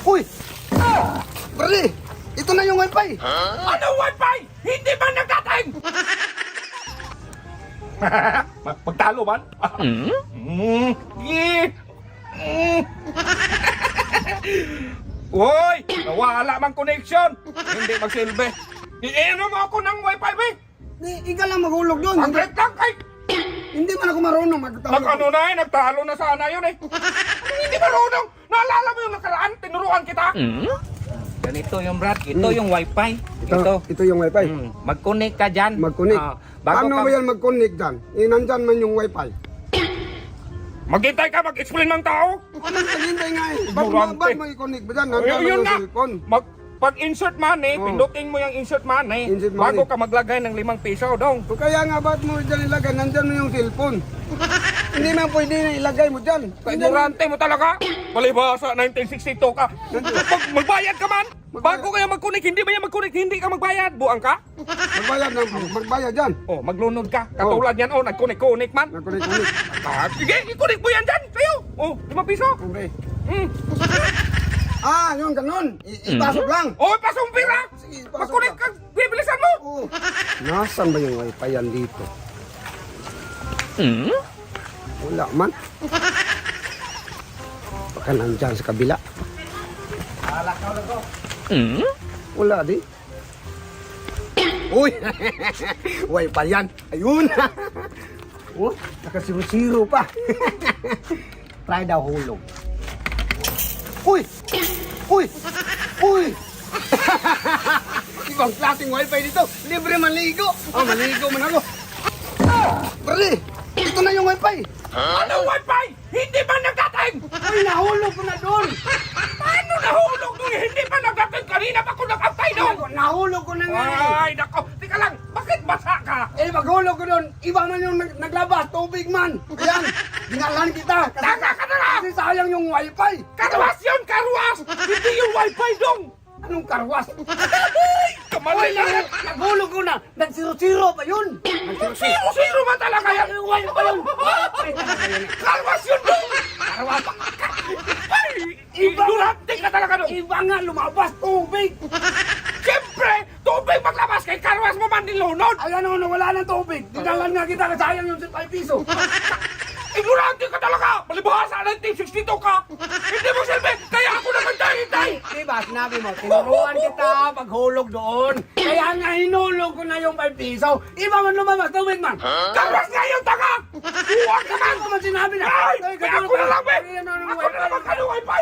Uy! Brady! Ito na yung wifi! Ano wifi? Hindi ba nagdating? Magtalo man? Uy! Nawala mang connection! Hindi magsilbi. Iinom mo ako ng wifi, be! Ikaw lang maghulog doon. Ang break lang kay... Hindi man ako marunong magtawag. Nag-ano na eh, nagtalo na sana yun eh. Anong hindi marunong? Naalala mo yung nakaraan? Tinuruan kita? Ganito yung Brad, ito yung wifi. Ito yung wifi. Mag-connect ka dyan. Mag-connect. Bago Ano ka... ba yan mag-connect dyan? Nandyan man yung wifi. Maghintay ka, mag-explain ng tao. Ano naghintay nga eh? Ignorante. Ba't mo i-connect ba dyan? Nandyan man Yun yung na. cellphone. Pag insert money, Oh. pindutin mo yung insert money, Insert money. bago ka maglagay ng 5 piso, dong. So kaya nga ba't mo dyan ilagay? Nandyan mo yung cellphone. Hindi man pwede na ilagay mo dyan. Ignorante mo talaga. Palibasa, 1962 ka. Magbayad ka man. Bago kaya mag-connect, hindi ba yan mag-connect, hindi ka magbayad. Buang ka. Magbayad dyan. Oh, maglunod ka. Katulad yan, oh, nag-connect man. Nag-connect. Sige, i-connect mo yan dyan. Sa'yo. Oh, 5 piso. Okay. Hmm. Yung ganun. Ipasok lang. Oh, pasong pira. Sige, pasok Mag-connect lang. ka. Bibilisan mo. Oh. Nasaan ba yung wifi yan dito? Wala man. Baka nandyan sa kabila. Wala din. Uy! Wifi yan. Ayun! Oh, nakasiro-siro pa. Try daw hulog. Uy! Uy! Uy! Ibang klaseng wifi dito. Libre maligo. Oh, maligo man ako. Brady! Ito na yung wifi. Ano wifi? Hindi ba nagdating? Uy, nahulog ko na doon. Paano nahulog nung hindi pa nagdating? Kanina pa ako nag-antay doon. Nahulog ko na nga eh. Ay, nako. Tika lang, bakit basa ka? Eh, maghulog ko doon. Iba man yung naglabas. Tubig man. Ayan. Dinalan kita. Taka ka na lang! Kasi sayang yung wifi. Karwas yun, karwas! Hindi yung wifi dong! Anong karwas? Kamalay lang! Naghulog ko na. Nagsiro-siro pa yun. Zero ba talaga yan? Yung wifi pa yun. Karwas yun dong! Karwas. Ay, ignorante ka talaga dong! Iba nga lumabas. Tubig. Siyempre, tubig maglabas kay karwas mo man nilunod! Ayan o, nawala ng tubig. Dinalan nga kita. Sayang yung 5 piso. Ignorante ka talaga! Malibahasa 1962 ka! Hindi mo silbi! Kaya ako nagantay-hintay! Diba, sinabi mo, tinuruan kita paghulog doon. Kaya nga hinulog ko na yung 5 piso. Iba man lumabas, tubig man. Karwas nga yung tanga! Huwag ka man! Ano man sinabi na? Ay! Kaya ako na lang, be! Ayan, ano, Ako na lang magkano wifi!